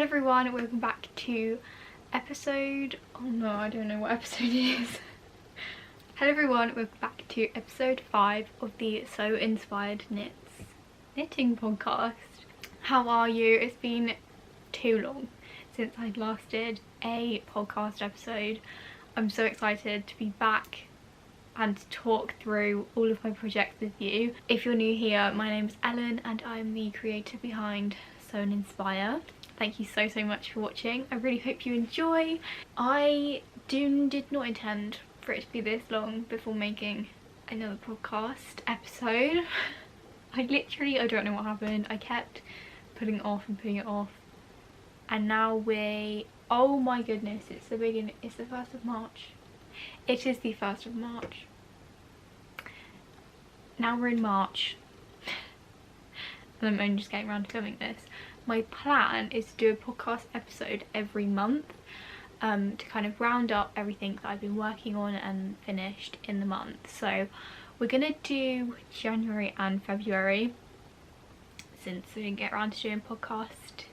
everyone, welcome back to episode, oh no, I don't know what episode it is. Hello everyone, welcome back to episode 5 of the SewInspiredKnits knitting podcast. How are you? It's been too long since I last did a podcast episode. I'm so excited to be back and to talk through all of my projects with you. If you're new here, my name is Ellen and I'm the creator behind SewInspire. Thank you so much for watching. I really hope you enjoy. I did not intend for it to be this long before making another podcast episode. I don't know what happened. I kept putting it off and putting it off, and now oh my goodness, it's the 1st of March. It is the 1st of March. Now we're in March and I'm only just getting around to filming this. My plan is to do a podcast episode every month to kind of round up everything that I've been working on and finished in the month. So we're gonna do January and February, since we didn't get around to doing a podcast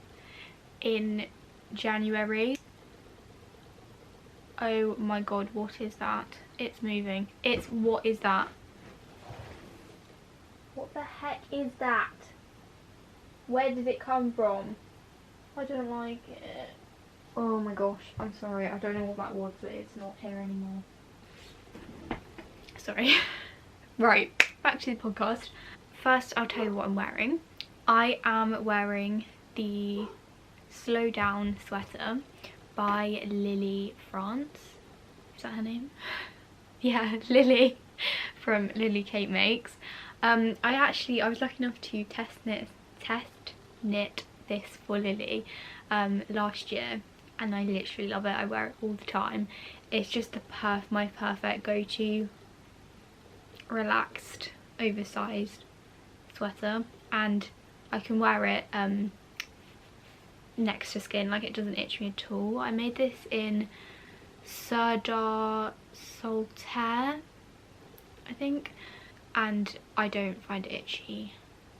in January. Oh my god, what is that? It's moving. What is that? What the heck is that? Where did it come from? I don't like it. Oh my gosh, I'm sorry. I don't know what that was, but it's not here anymore. Sorry. Right, back to the podcast. First, I'll tell you what I'm wearing. I am wearing the Slow Down sweater by Lily France. Is that her name? Yeah, Lily from Lily Kate Makes. I was lucky enough to test knit this for Lily last year, and I literally love it. I wear it all the time. It's just my perfect go-to relaxed oversized sweater, and I can wear it next to skin, like it doesn't itch me at all. I made this in Cedar Solitaire, I think, and I don't find it itchy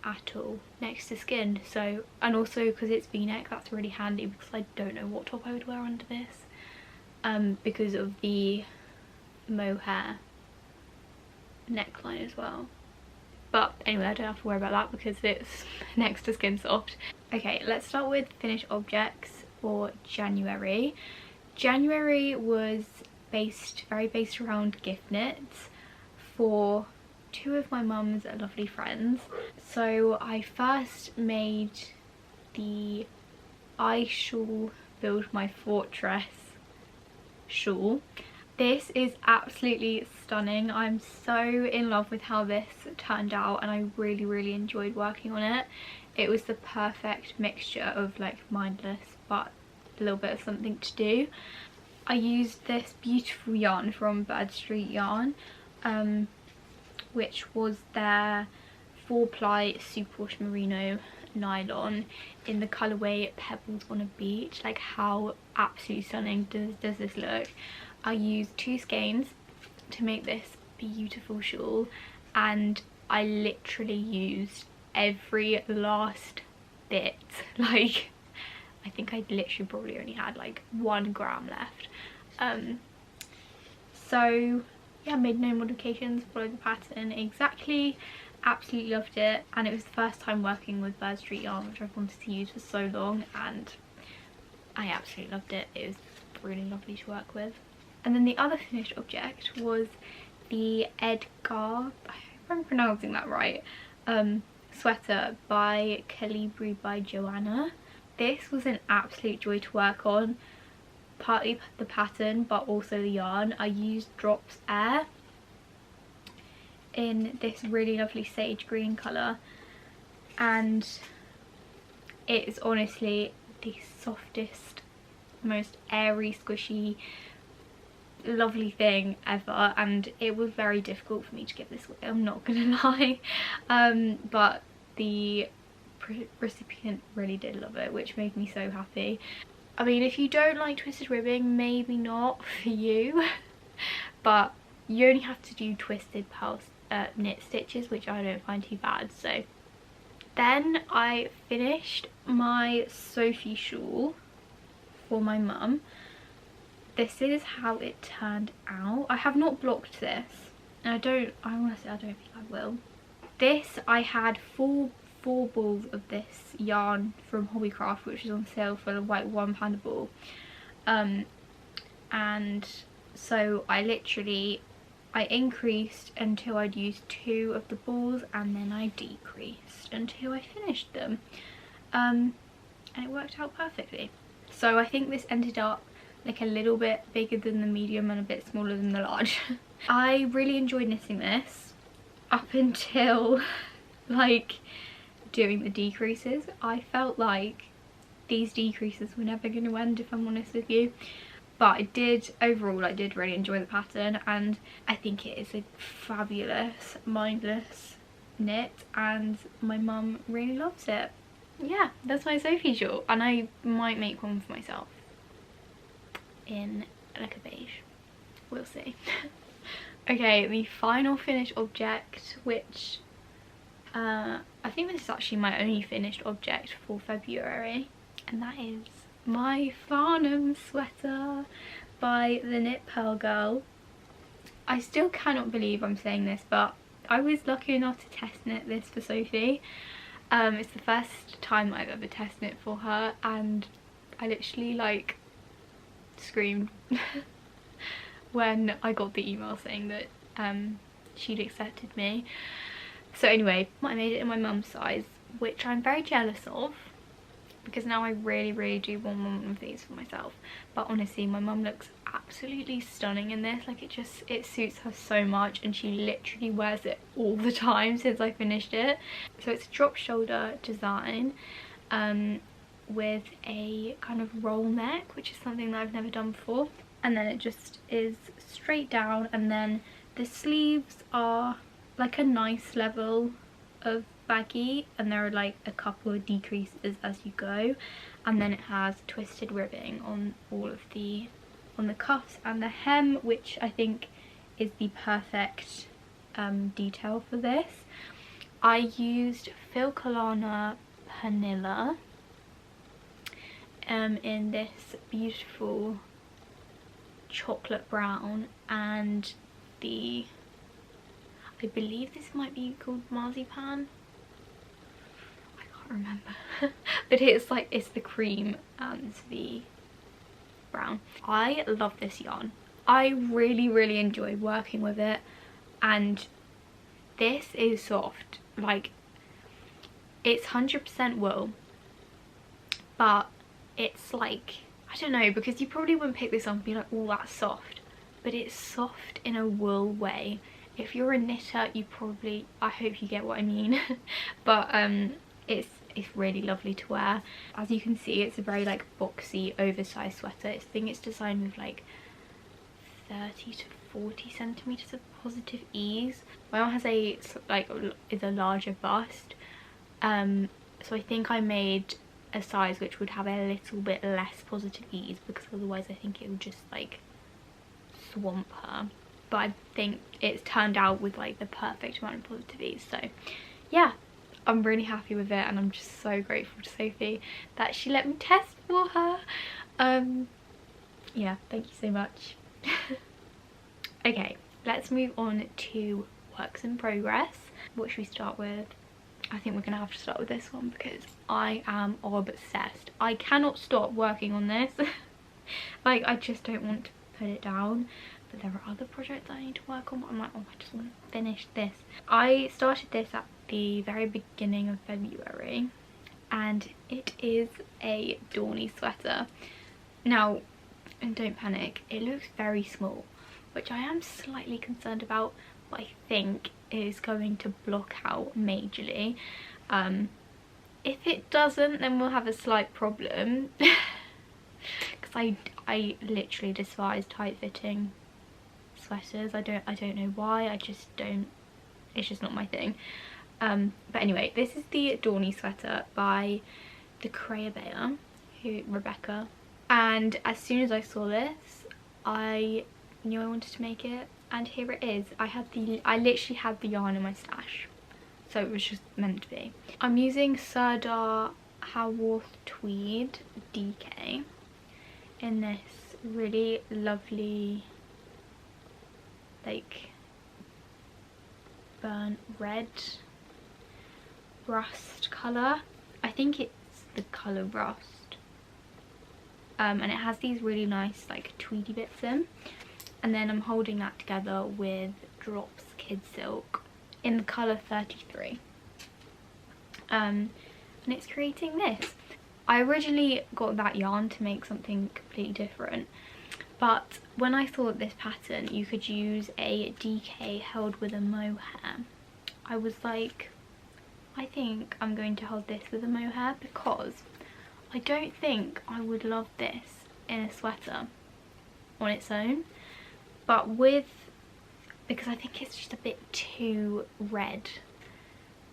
at all next to skin. So, and also because it's v-neck, that's really handy because I don't know what top I would wear under this because of the mohair neckline as well. But anyway, I don't have to worry about that because it's next to skin soft. Okay, let's start with finished objects for January. January was very based around gift knits for 2 of my mum's lovely friends. So I first made the I Shall Build My Fortress shawl. This is absolutely stunning. I'm so in love with how this turned out, and I really enjoyed working on it. It was the perfect mixture of like mindless but a little bit of something to do. I used this beautiful yarn from Bird Street Yarn, which was their 4-ply superwash merino nylon in the colourway Pebbles on a Beach. Like, how absolutely stunning does this look? I used 2 skeins to make this beautiful shawl, and I literally used every last bit. Like, I think I literally probably only had like 1 gram left. So yeah, made no modifications, followed the pattern exactly, absolutely loved it. And it was the first time working with Bird Street Yarn, which I've wanted to use for so long, and I absolutely loved it. It was really lovely to work with. And then the other finished object was the Edgar, I hope I'm pronouncing that right, sweater by Calibri by Joanna. This was an absolute joy to work on, partly the pattern but also the yarn. I used Drops Air in this really lovely sage green colour, and it is honestly the softest, most airy, squishy, lovely thing ever, and it was very difficult for me to give this away, I'm not gonna lie, but the recipient really did love it, which made me so happy. I mean, if you don't like twisted ribbing, maybe not for you, but you only have to do twisted purl knit stitches, which I don't find too bad. So then I finished my Sophie shawl, for my mum. This is how it turned out. I have not blocked this, and I honestly, I don't think I will. This, I had four balls of this yarn from Hobbycraft, which is on sale for like £1 a ball. And so I increased until I'd used 2 of the balls, and then I decreased until I finished them. And it worked out perfectly. So I think this ended up like a little bit bigger than the medium and a bit smaller than the large. I really enjoyed knitting this up until like doing the decreases. I felt like these decreases were never going to end, if I'm honest with you. But overall I did really enjoy the pattern, and I think it is a fabulous mindless knit, and my mum really loves it. Yeah, that's my Sophie shawl, and I might make one for myself in like a beige. We'll see. Okay, the final finished object, which I think this is actually my only finished object for February, and that is my Farnham sweater by the Knit Pearl Girl. I still cannot believe I'm saying this, but I was lucky enough to test knit this for Sophie. It's the first time I've ever test knit for her, and I literally like screamed when I got the email saying that she'd accepted me. So anyway, I made it in my mum's size, which I'm very jealous of, because now I really do want one of these for myself. But honestly, my mum looks absolutely stunning in this. Like, it suits her so much, and she literally wears it all the time since I finished it. So it's a drop shoulder design with a kind of roll neck, which is something that I've never done before, and then it just is straight down, and then the sleeves are like a nice level of baggy, and there are like a couple of decreases as you go, and then it has twisted ribbing on all of the cuffs and the hem, which I think is the perfect detail for this. I used Filcolana Panilla in this beautiful chocolate brown, and I believe this might be called marzipan, I can't remember. But it's the cream and the brown. I love this yarn. I really enjoyed working with it, and this is soft. Like, it's 100% wool, but it's like, I don't know, because you probably wouldn't pick this up and be like, oh, that's soft, but it's soft in a wool way. If you're a knitter, you probably, I hope you get what I mean. But it's really lovely to wear. As you can see, it's a very like boxy, oversized sweater. I think it's designed with like 30 to 40 centimeters of positive ease. My one has is a larger bust, so I think I made a size which would have a little bit less positive ease, because otherwise I think it would just like swamp her. But I think it's turned out with like the perfect amount of positive ease. So yeah, I'm really happy with it, and I'm just so grateful to Sophie that she let me test for her. Yeah, thank you so much. Okay, let's move on to works in progress. What should we start with? I think we're gonna have to start with this one because I am obsessed. I cannot stop working on this. Like, I just don't want to put it down. But there are other projects I need to work on, but I'm like, oh, I just want to finish this. I started this at the very beginning of February, and it is a Dornie sweater. Now, and don't panic, it looks very small, which I am slightly concerned about, but I think it is going to block out majorly. If it doesn't, then we'll have a slight problem, because I literally despise tight-fitting sweaters. I don't know why, I just don't, it's just not my thing. But anyway, this is the Dornie sweater by the Creabear, Rebecca, and as soon as I saw this, I knew I wanted to make it, and here it is. I literally had the yarn in my stash, so it was just meant to be. I'm using Serdar Haworth Tweed DK. in this really lovely like burnt red rust colour. I think it's the colour rust, and it has these really nice like tweedy bits in, and then I'm holding that together with Drops Kid Silk in the colour 33, and it's creating this. I originally got that yarn to make something completely different, but when I saw this pattern you could use a DK held with a mohair, I was like, I think I'm going to hold this with a mohair, because I don't think I would love this in a sweater on its own, but because I think it's just a bit too red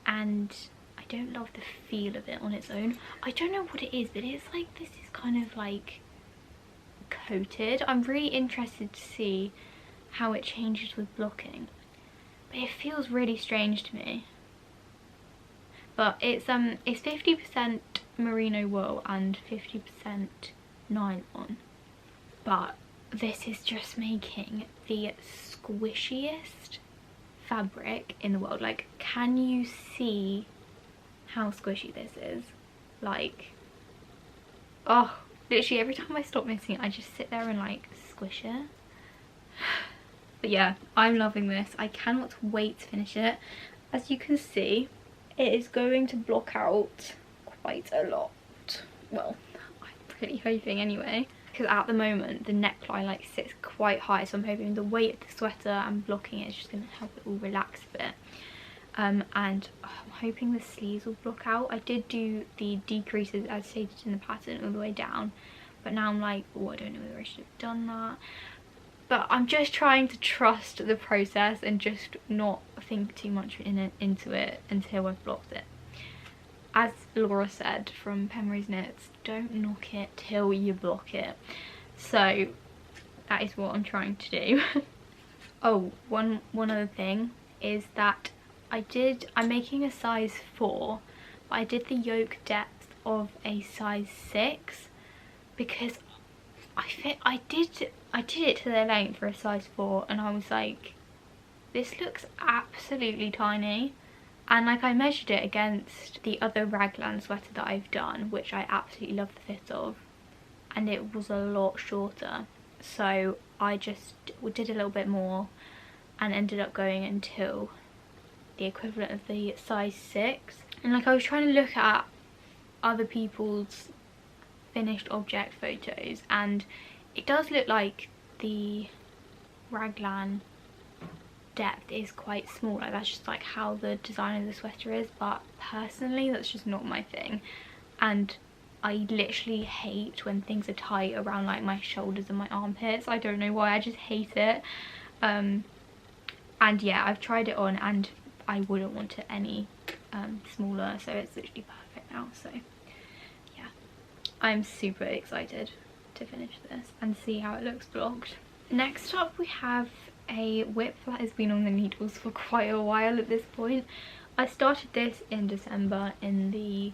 and I don't love the feel of it on its own. I don't know what it is, but it's like, this is kind of like coated. I'm really interested to see how it changes with blocking, but it feels really strange to me. But it's 50% merino wool and 50% nylon, but this is just making the squishiest fabric in the world. Like, can you see how squishy this is? Like, oh, literally every time I stop knitting I just sit there and like squish it. But yeah, I'm loving this. I cannot wait to finish it. As you can see, it is going to block out quite a lot. Well, I'm really hoping anyway, because at the moment the neckline like sits quite high, so I'm hoping the weight of the sweater and blocking it is just going to help it all relax a bit. And I'm hoping the sleeves will block out. I did do the decreases as stated in the pattern all the way down, but now I'm like, oh, I don't know whether I should have done that. But I'm just trying to trust the process and just not think too much into it until I've blocked it. As Laura said from Penrose Knits, don't knock it till you block it. So that is what I'm trying to do. Oh, one other thing is that I'm making a size 4, but I did the yoke depth of a size 6 because I did it to their length for a size 4 and I was like, this looks absolutely tiny. And like, I measured it against the other raglan sweater that I've done, which I absolutely love the fit of, and it was a lot shorter. So I just did a little bit more and ended up going until the equivalent of the size 6. And like, I was trying to look at other people's finished object photos and it does look like the raglan depth is quite small, like that's just like how the design of the sweater is, but personally that's just not my thing, and I literally hate when things are tight around like my shoulders and my armpits. I don't know why, I just hate it. And yeah, I've tried it on and I wouldn't want it any smaller, so it's literally perfect now. So yeah, I'm super excited to finish this and see how it looks blocked. Next up we have a WIP that has been on the needles for quite a while at this point. I started this in December in the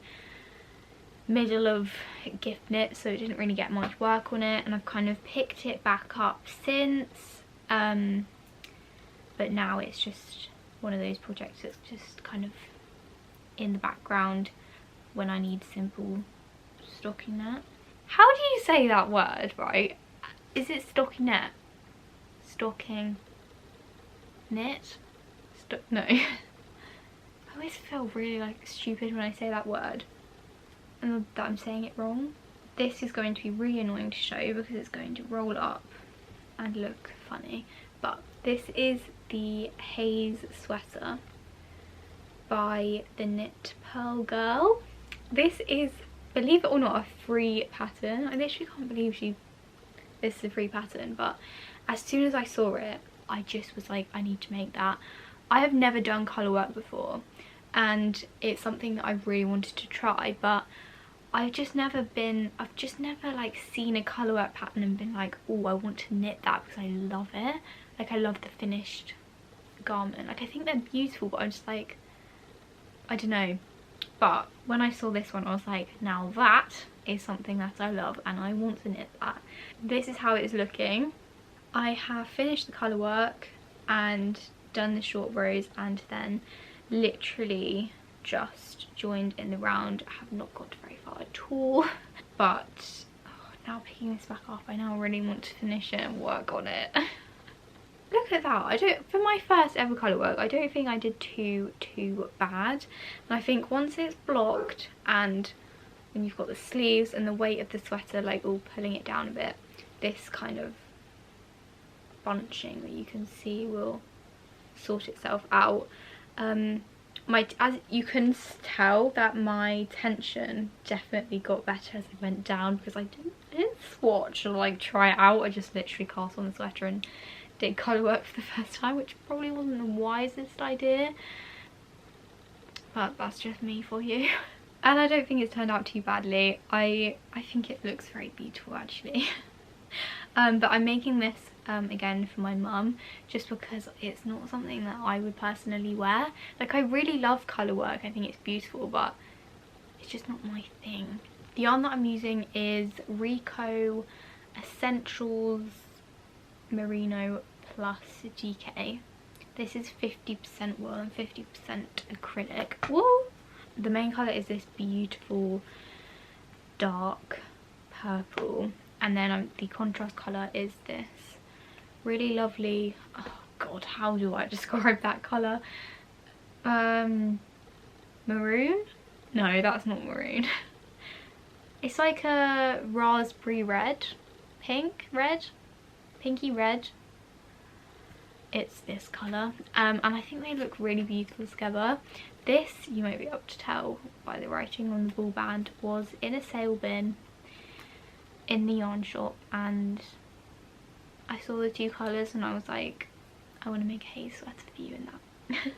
middle of gift knit, so it didn't really get much work on it, and I've kind of picked it back up since, but now it's just one of those projects that's just kind of in the background when I need simple stockinette. How do you say that word, right? Is it stockinette? Stocking knit? No. I always feel really like stupid when I say that word and that I'm saying it wrong. This is going to be really annoying to show because it's going to roll up and look funny, but this is the Haze sweater by the Knit Pearl Girl. This is, believe it or not, a free pattern. I literally can't believe this is a free pattern, but as soon as I saw it I just was like, I need to make that. I have never done colour work before and it's something that I really wanted to try, but I've just never like seen a colour work pattern and been like, oh, I want to knit that because I love it. Like, I love the finished garment. Like, I think they're beautiful, but I'm just like, I don't know. but when I saw this one I was like, now that is something that I love and I want to knit that. This is how it's looking. I have finished the colour work and done the short rows and then literally just joined in the round. I have not got very far at all, but now picking this back up, I now really want to finish it and work on it. Look at that. For my first ever colour work, I don't think I did too bad. And I think once it's blocked and when you've got the sleeves and the weight of the sweater like all pulling it down a bit, this kind of bunching that you can see will sort itself out. As you can tell that my tension definitely got better as I went down, because I didn't swatch or like try it out. I just literally cast on the sweater and did colour work for the first time, which probably wasn't the wisest idea, but that's just me for you. And I don't think it's turned out too badly. I think it looks very beautiful actually. But I'm making this again for my mum, just because it's not something that I would personally wear. Like, I really love colour work, I think it's beautiful, but it's just not my thing. The yarn that I'm using is Rico Essentials Merino Plus GK. This is 50% wool and 50% acrylic. Whoa! The main colour is this beautiful dark purple, and then the contrast colour is this really lovely, oh god, how do I describe that colour? Maroon? No, that's not maroon. It's like a raspberry red, pinky red. It's this colour, and I think they look really beautiful together. This, you might be able to tell by the writing on the ball band, was in a sale bin in the yarn shop, and I saw the two colours and I was like, I want to make a Haze sweater for you in that.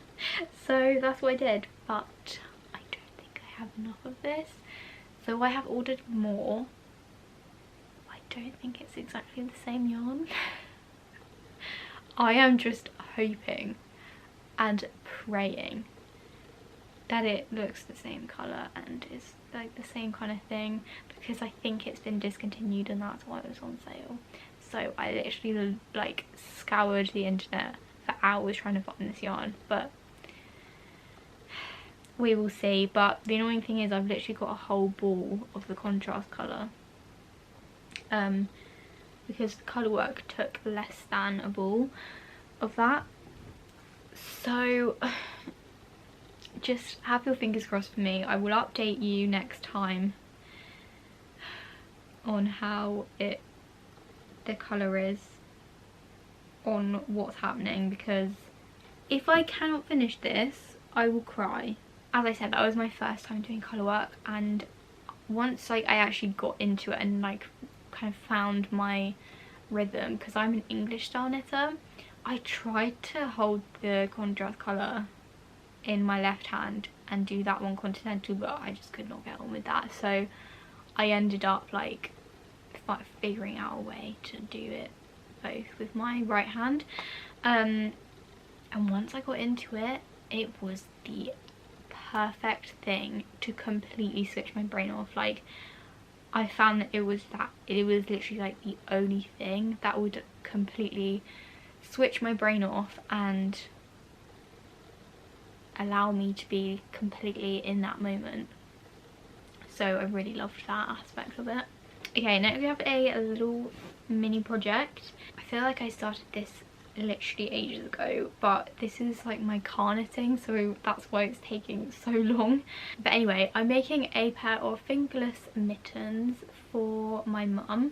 So that's what I did, but I don't think I have enough of this, so I have ordered more. I don't think it's exactly the same yarn. I am just hoping and praying that it looks the same colour and is like the same kind of thing, because I think it's been discontinued and that's why it was on sale. So I literally like scoured the internet for hours trying to find this yarn, but we will see. But the annoying thing is I've literally got a whole ball of the contrast colour, because the colour work took less than a ball of that. So just have your fingers crossed for me. I will update you next time on how the colour is, on what's happening, because if I cannot finish this I will cry. As I said, that was my first time doing colour work, and once like I actually got into it and like kind of found my rhythm, because I'm an English style knitter, I tried to hold the contrast colour in my left hand and do that one continental, but I just could not get on with that, so I ended up like figuring out a way to do it both with my right hand, and once I got into it, it was the perfect thing to completely switch my brain off. Like, I found that it was literally like the only thing that would completely switch my brain off and allow me to be completely in that moment. So I really loved that aspect of it. Okay, next we have a little mini project. I feel like I started this literally ages ago, but this is like my car knitting, so that's why it's taking so long. But anyway, I'm making a pair of fingerless mittens for my mum.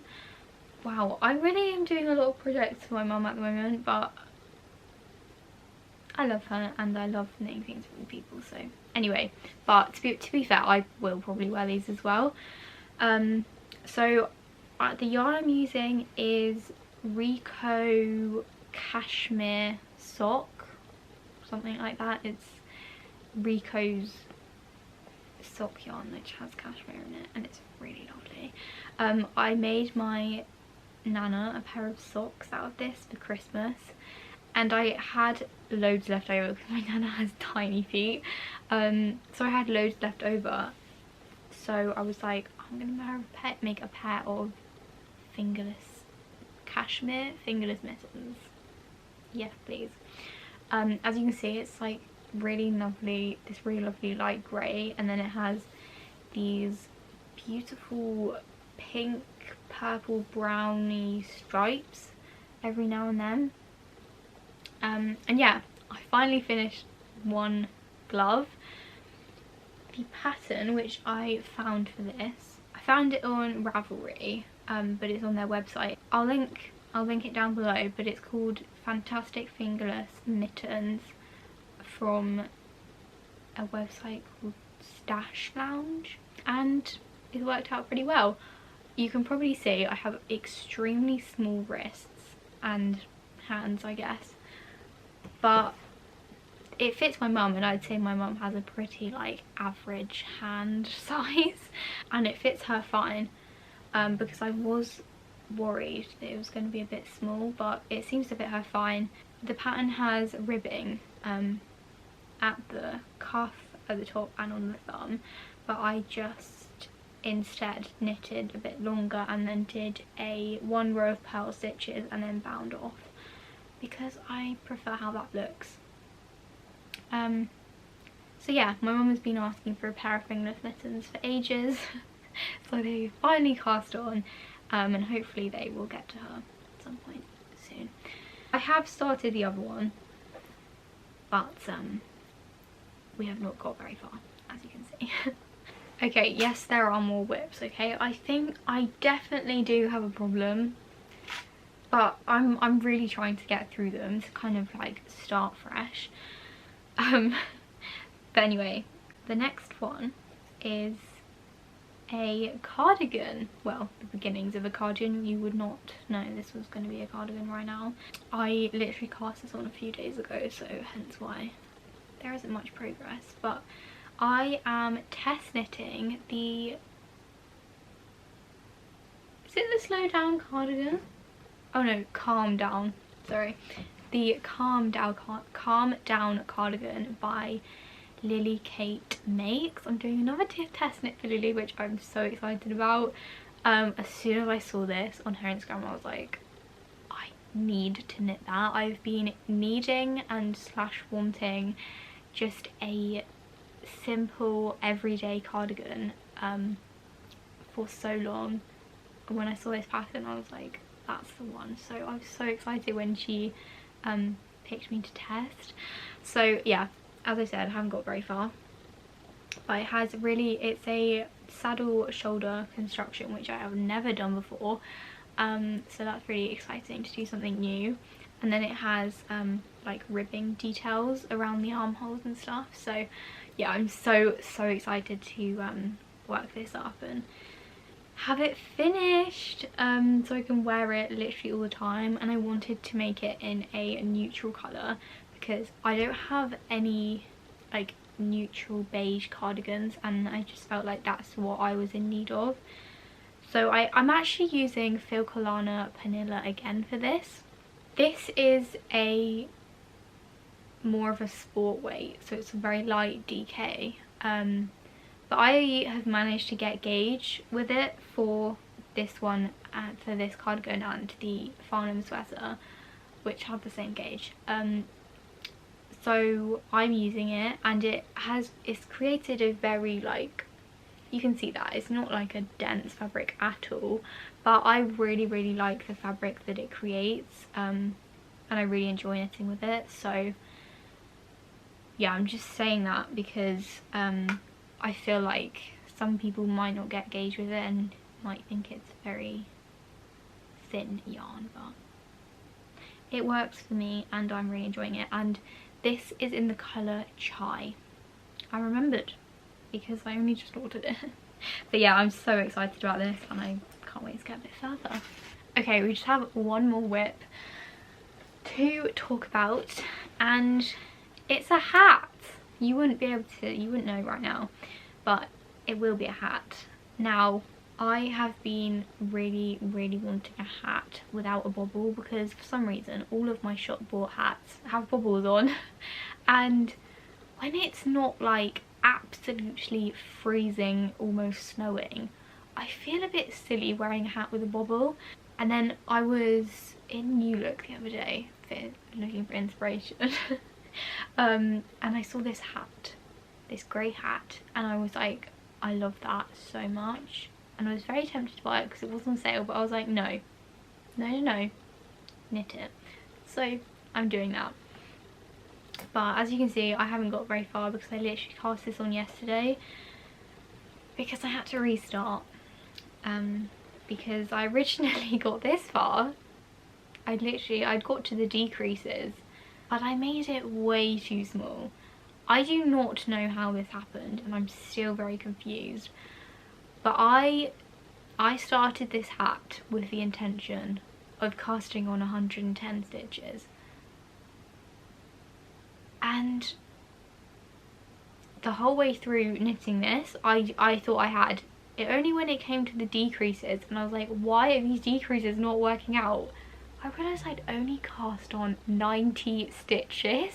Wow, I really am doing a lot of projects for my mum at the moment, but I love her and I love knitting things for people. So anyway, but to be fair, I will probably wear these as well. So the yarn I'm using is Rico Cashmere Sock, something like that. It's Rico's sock yarn which has cashmere in it, and it's really lovely. I made my Nana a pair of socks out of this for Christmas, and I had loads left over because my nana has tiny feet. So I had loads left over, so I was like, I'm gonna make a pair of fingerless cashmere fingerless mittens. Yes please. As you can see, it's like really lovely, this really lovely light grey, and then it has these beautiful pink, purple, browny stripes every now and then. And yeah, I finally finished one glove. The pattern which I found for this, I found it on Ravelry, but it's on their website. I'll link it down below, but it's called Fantastic Fingerless Mittens from a website called Stash Lounge, and it worked out pretty well. You can probably see I have extremely small wrists and hands, I guess, but it fits my mum, and I'd say my mum has a pretty like average hand size, and it fits her fine, because I was worried that it was going to be a bit small, but it seems to fit her fine. The pattern has ribbing at the cuff, at the top and on the thumb, but I just instead knitted a bit longer and then did one row of purl stitches and then bound off, because I prefer how that looks. So yeah, my mum has been asking for a pair of fingerless mittens for ages, so they finally cast on, and hopefully they will get to her at some point soon. I have started the other one, but we have not got very far, as you can see. Okay, yes, there are more WIPs, okay? I think I definitely do have a problem, but I'm really trying to get through them to kind of like start fresh. But anyway, the next one is a cardigan. Well, the beginnings of a cardigan. You would not know this was going to be a cardigan right now. I literally cast this on a few days ago, so hence why there isn't much progress. But I am test knitting the... Is it the Slow Down cardigan? Oh no, Calm Down. Sorry. The Calm Down cardigan by Lily Kate Makes. I'm doing another test knit for Lily, which I'm so excited about. As soon as I saw this on her Instagram, I was like, I need to knit that. I've been needing and / wanting just a simple everyday cardigan for so long. And when I saw this pattern, I was like, that's the one. So I was so excited when she picked me to test. So yeah, as I said, I haven't got very far, but it has really, it's a saddle shoulder construction, which I have never done before, so that's really exciting to do something new. And then it has like ribbing details around the armholes and stuff, so yeah, I'm so excited to work this up and have it finished, so I can wear it literally all the time. And I wanted to make it in a neutral colour because I don't have any like neutral beige cardigans, and I just felt like that's what I was in need of. So I'm actually using Filcolana Panilla again for this. This is a more of a sport weight, so it's a very light DK, but I have managed to get gauge with it for this one and for this cardigan and the Farnham sweater, which have the same gauge. So I'm using it, and it's created a very, like, you can see that it's not like a dense fabric at all, but I really like the fabric that it creates, and I really enjoy knitting with it. So yeah, I'm just saying that because I feel like some people might not get gauge with it and might think it's very thin yarn, but it works for me and I'm really enjoying it. And this is in the colour Chai. I remembered because I only just ordered it. But yeah, I'm so excited about this and I can't wait to get a bit further. Okay, we just have one more WIP to talk about, and it's a hat. You wouldn't know right now, but it will be a hat. Now, I have been really wanting a hat without a bobble, because for some reason all of my shop bought hats have bobbles on and when it's not like absolutely freezing, almost snowing, I feel a bit silly wearing a hat with a bobble. And then I was in New Look the other day looking for inspiration and I saw this hat, this grey hat, and I was like, I love that so much. And I was very tempted to buy it because it was on sale, but I was like, no, knit it. So I'm doing that. But as you can see, I haven't got very far because I literally cast this on yesterday because I had to restart. Because I originally got this far. I'd got to the decreases, but I made it way too small. I do not know how this happened and I'm still very confused. But I started this hat with the intention of casting on 110 stitches. And the whole way through knitting this, I thought I had. It only when it came to the decreases and I was like, why are these decreases not working out? I realised I'd only cast on 90 stitches.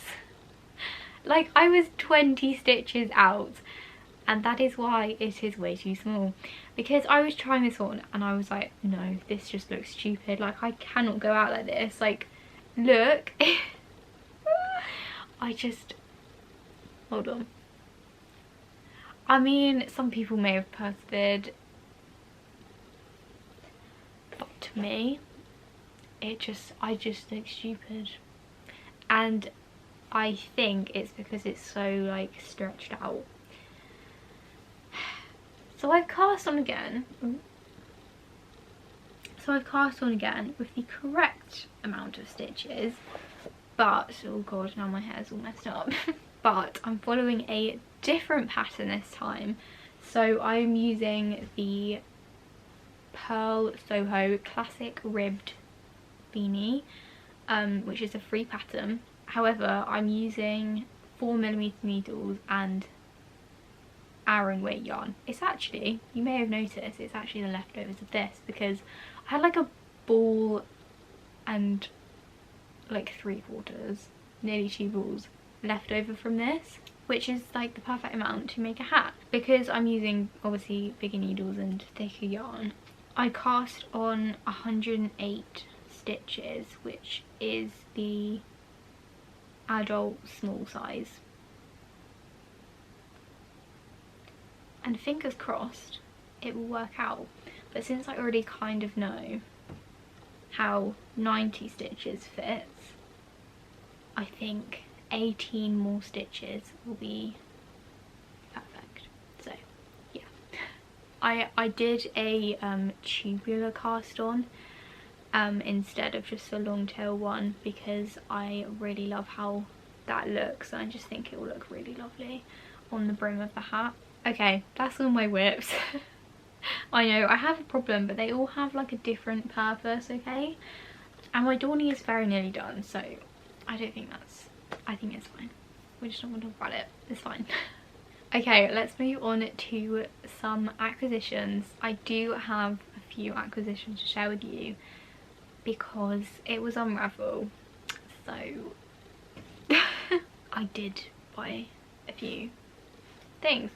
Like I was 20 stitches out. And that is why it is way too small. Because I was trying this on and I was like, no, this just looks stupid. Like I cannot go out like this. Like, look. Hold on. I mean, some people may have persevered. But to me, I just look stupid. And I think it's because it's so like stretched out. So I've cast on again. So I've cast on again with the correct amount of stitches, but oh god, now my hair's all messed up. But I'm following a different pattern this time. So I'm using the Pearl Soho Classic Ribbed Beanie, which is a free pattern. However, I'm using 4mm needles and Aran weight yarn. It's actually, you may have noticed, it's actually the leftovers of this, because I had like a ball and like 3/4, nearly 2 balls left over from this, which is like the perfect amount to make a hat. Because I'm using obviously bigger needles and thicker yarn, I cast on 108 stitches, which is the adult small size. And fingers crossed it will work out. But since I already kind of know how 90 stitches fits, I think 18 more stitches will be perfect. So yeah, I did a tubular cast on instead of just a long tail one, because I really love how that looks and I just think it will look really lovely on the brim of the hat. Okay, that's all my WIPs. I know, I have a problem, but they all have like a different purpose, okay? And my Dornie is very nearly done, so I think it's fine. We just don't want to talk about it, it's fine. Okay, let's move on to some acquisitions. I do have a few acquisitions to share with you because it was Unravel, so I did buy a few things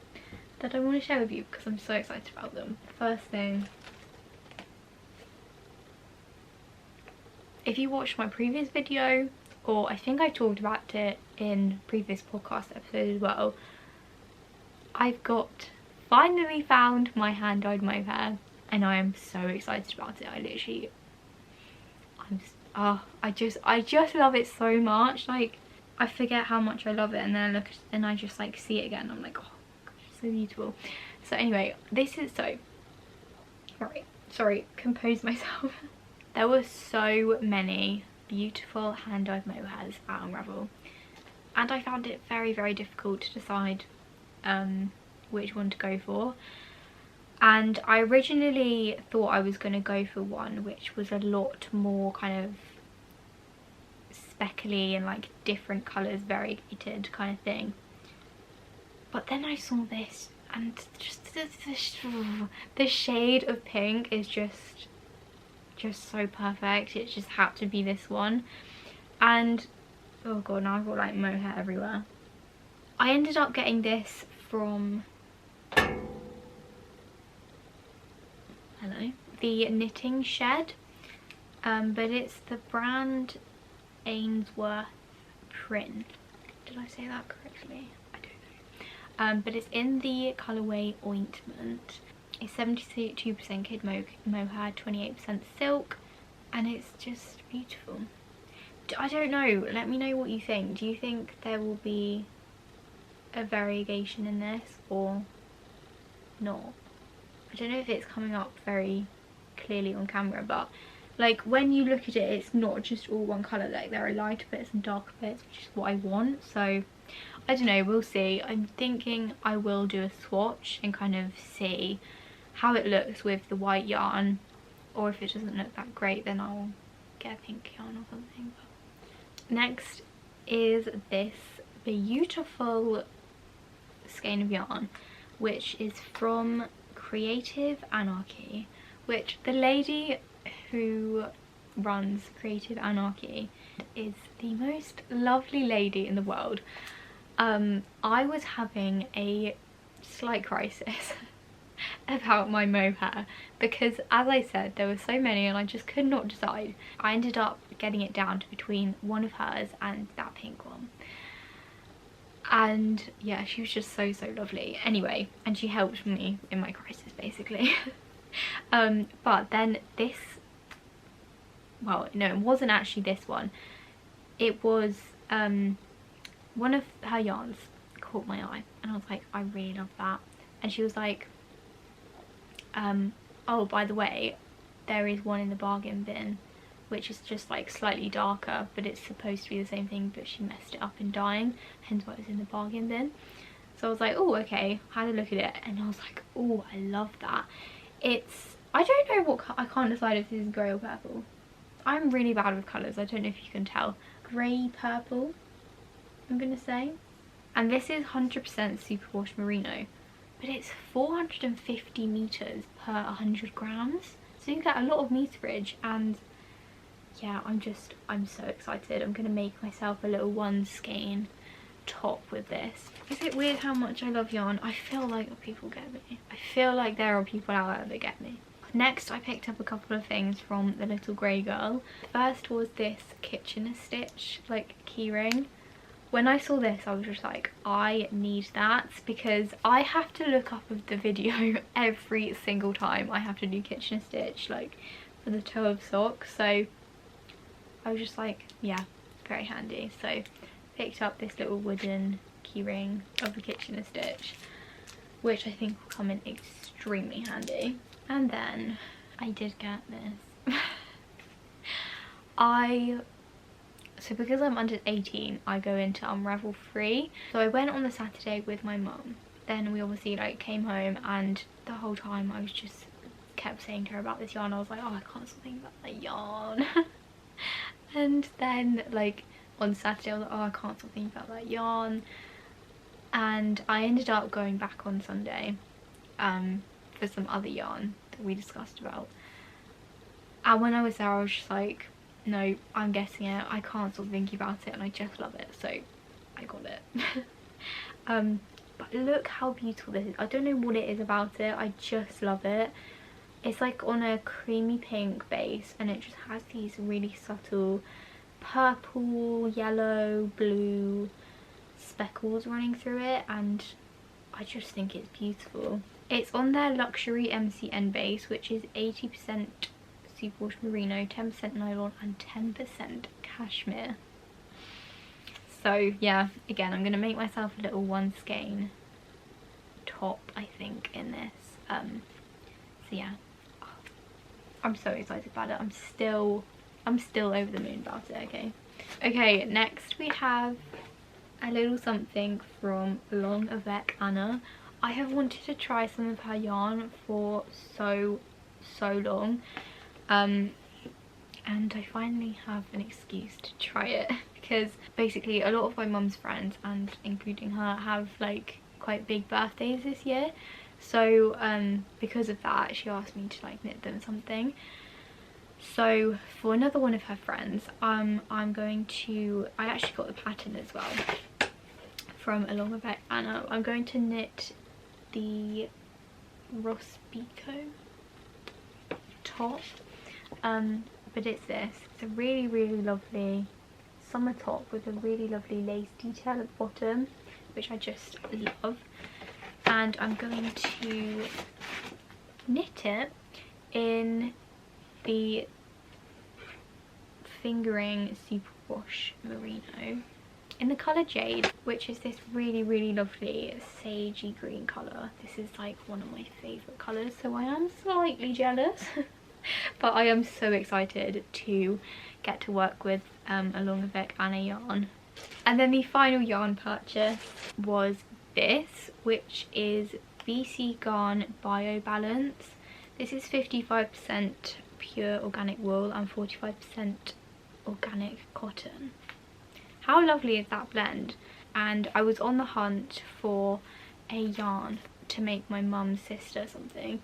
that I want to share with you because I'm so excited about them. First thing, if you watched my previous video, or I think I talked about it in previous podcast episodes as well, I've finally found my hand-dyed mohair and I am so excited about it. I just love it so much. Like, I forget how much I love it, and then I look and I just like see it again. I'm like, oh gosh, it's so beautiful. So anyway, this is sorry, compose myself. There were so many beautiful hand-dyed mohairs at Unravel, and I found it very, very difficult to decide which one to go for. And I originally thought I was going to go for one which was a lot more kind of speckly and like different colours, variegated kind of thing. But then I saw this and just the shade of pink is just so perfect. It just had to be this one. And oh god, now I've got like mohair everywhere. I ended up getting this from the Knitting Shed, but it's the brand Ainsworth Print. Did I say that correctly? I don't know. But it's in the colourway Ointment. It's 72% kid mohair, 28% silk, and it's just beautiful. I don't know, let me know what you think. Do you think there will be a variegation in this or not? I don't know if it's coming up very clearly on camera, but like when you look at it, it's not just all one colour. Like there are lighter bits and darker bits, which is what I want. So I don't know, we'll see. I'm thinking I will do a swatch and kind of see how it looks with the white yarn, or if it doesn't look that great then I'll get a pink yarn or something. But next is this beautiful skein of yarn, which is from Creative Anarchy, which the lady who runs Creative Anarchy is the most lovely lady in the world. I was having a slight crisis about my mohair because, as I said, there were so many and I just could not decide. I ended up getting it down to between one of hers and that pink one. And yeah, she was just so lovely. Anyway, and she helped me in my crisis basically. But then this, well no, it wasn't actually this one. It was one of her yarns caught my eye and I was like, I really love that. And she was like, oh, by the way, there is one in the bargain bin which is just like slightly darker, but it's supposed to be the same thing, but she messed it up in dyeing, hence why it was in the bargain bin. So I was like, oh okay, had a look at it and I was like, oh, I love that. It's, I don't know what, I can't decide if this is grey or purple. I'm really bad with colours, I don't know if you can tell. Grey purple, I'm gonna say. And this is 100% superwash merino, but it's 450 meters per 100 grams. So you get a lot of meterage, and yeah, I'm so excited. I'm gonna make myself a little one skein top with this. Is it weird how much I love yarn? I feel like people get me. I feel like there are people out there that get me. Next, I picked up a couple of things from the little grey girl. First was this Kitchener Stitch like keyring. When I saw this, I was just like, I need that, because I have to look up of the video every single time I have to do Kitchener Stitch, like for the toe of socks. So I was just like, yeah, very handy. So picked up this little wooden keyring of the Kitchener Stitch, which I think will come in extremely handy. And then I did get this. So because I'm under 18, I go into Unravel free. So I went on the Saturday with my mum. Then we obviously like came home, and the whole time I was just kept saying to her about this yarn. I was like, oh, I can't stop thinking about that yarn. And then like on Saturday I was like, oh, I can't stop thinking about that yarn. And I ended up going back on Sunday for some other yarn that we discussed about. And when I was there I was just like, no, I'm getting it. I can't stop thinking about it and I just love it, so I got it. But look how beautiful this is. I don't know what it is about it, I just love it. It's like on a creamy pink base, and it just has these really subtle purple, yellow, blue speckles running through it, and I just think it's beautiful. It's on their luxury MCN base, which is 80% superwash merino, 10% nylon and 10% cashmere. So yeah, again, I'm gonna make myself a little one skein top, I think, in this. So yeah, I'm so excited about it. I'm still over the moon about it. Okay, next we have a little something from Long Avec Anna. I have wanted to try some of her yarn for so long. And I finally have an excuse to try it, because basically a lot of my mum's friends, and including her, have like quite big birthdays this year, so because of that she asked me to like knit them something. So for another one of her friends, I actually got the pattern as well from Along with Anna. I'm going to knit the Rospico top, but it's this. It's a really, really lovely summer top with a really lovely lace detail at the bottom, which I just love. And I'm going to knit it in the Fingering Superwash Merino in the colour Jade, which is this really, really lovely sagey green colour. This is like one of my favourite colours, so I am slightly jealous. But I am so excited to get to work with Along with Anna yarn. And then the final yarn purchase was this, which is BC Garn Bio Balance. This is 55% pure organic wool and 45% organic cotton. How lovely is that blend? And I was on the hunt for a yarn to make my mum's sister something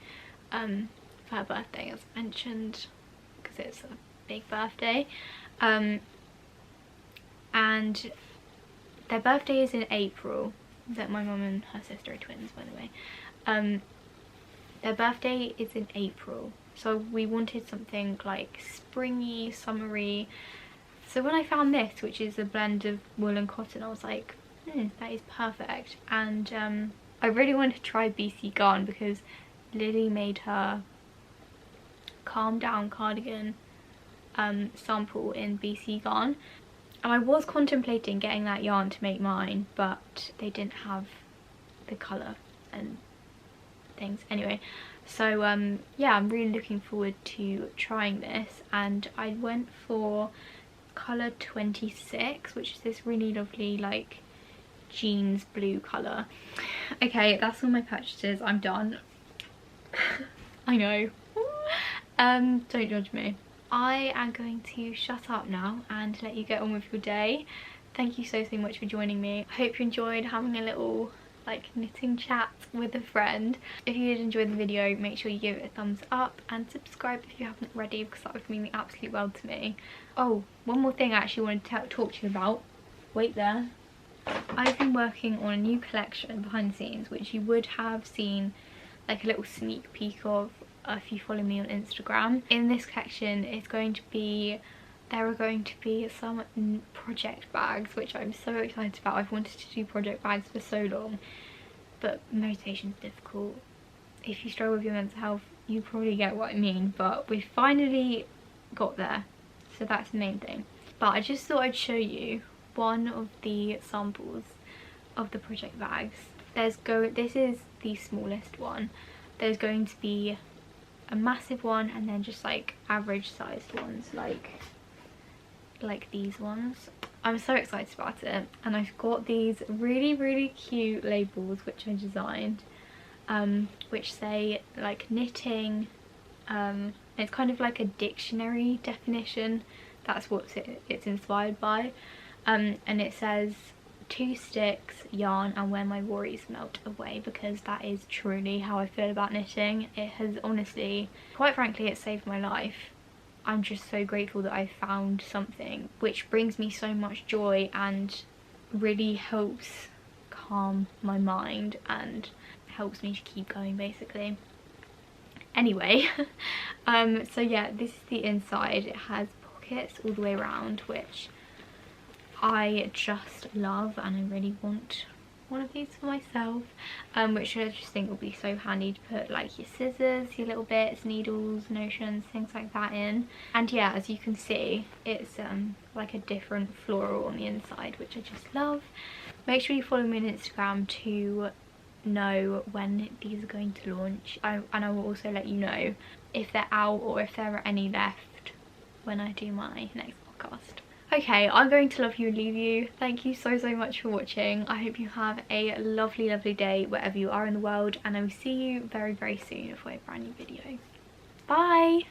for her birthday, as mentioned, because it's a big birthday. And their birthday is in April. That my mum and her sister are twins, by the way. Their birthday is in April, so we wanted something like springy, summery. So when I found this, which is a blend of wool and cotton, I was like, that is perfect. And I really wanted to try BC Garn because Lily made her Calm Down cardigan sample in BC Garn. And I was contemplating getting that yarn to make mine, but they didn't have the colour and things. Anyway, so yeah, I'm really looking forward to trying this. And I went for colour 26, which is this really lovely like jeans blue colour. Okay, that's all my purchases. I'm done. I know. Don't judge me. I am going to shut up now and let you get on with your day. Thank you so much for joining me. I hope you enjoyed having a little like knitting chat with a friend. If you did enjoy the video, make sure you give it a thumbs up and subscribe if you haven't already, because that would mean the absolute world to me. Oh, one more thing I actually wanted to talk to you about. Wait there. I've been working on a new collection behind the scenes, which you would have seen like a little sneak peek of if you follow me on Instagram. In this collection there are going to be some project bags, which I'm so excited about. I've wanted to do project bags for so long, but motivation's difficult. If you struggle with your mental health, you probably get what I mean, but we finally got there, so that's the main thing. But I just thought I'd show you one of the samples of the project bags. This is the smallest one. There's going to be a massive one and then just like average sized ones like these ones. I'm so excited about it, and I've got these really, really cute labels which I designed, which say like knitting. It's kind of like a dictionary definition. That's what it's inspired by, and it says 2 sticks, yarn, and when my worries melt away, because that is truly how I feel about knitting. It has honestly, quite frankly, it saved my life. I'm just so grateful that I found something which brings me so much joy and really helps calm my mind and helps me to keep going, basically. Anyway, so yeah, this is the inside. It has pockets all the way around, which I just love, and I really want one of these for myself, which I just think will be so handy to put like your scissors, your little bits, needles, notions, things like that in. And yeah, as you can see, it's like a different floral on the inside, which I just love. Make sure you follow me on Instagram to know when these are going to launch, and I will also let you know if they're out or if there are any left when I do my next podcast. Okay, I'm going to love you and leave you. Thank you so much for watching. I hope you have a lovely day wherever you are in the world, and I will see you very soon for a brand new video. Bye!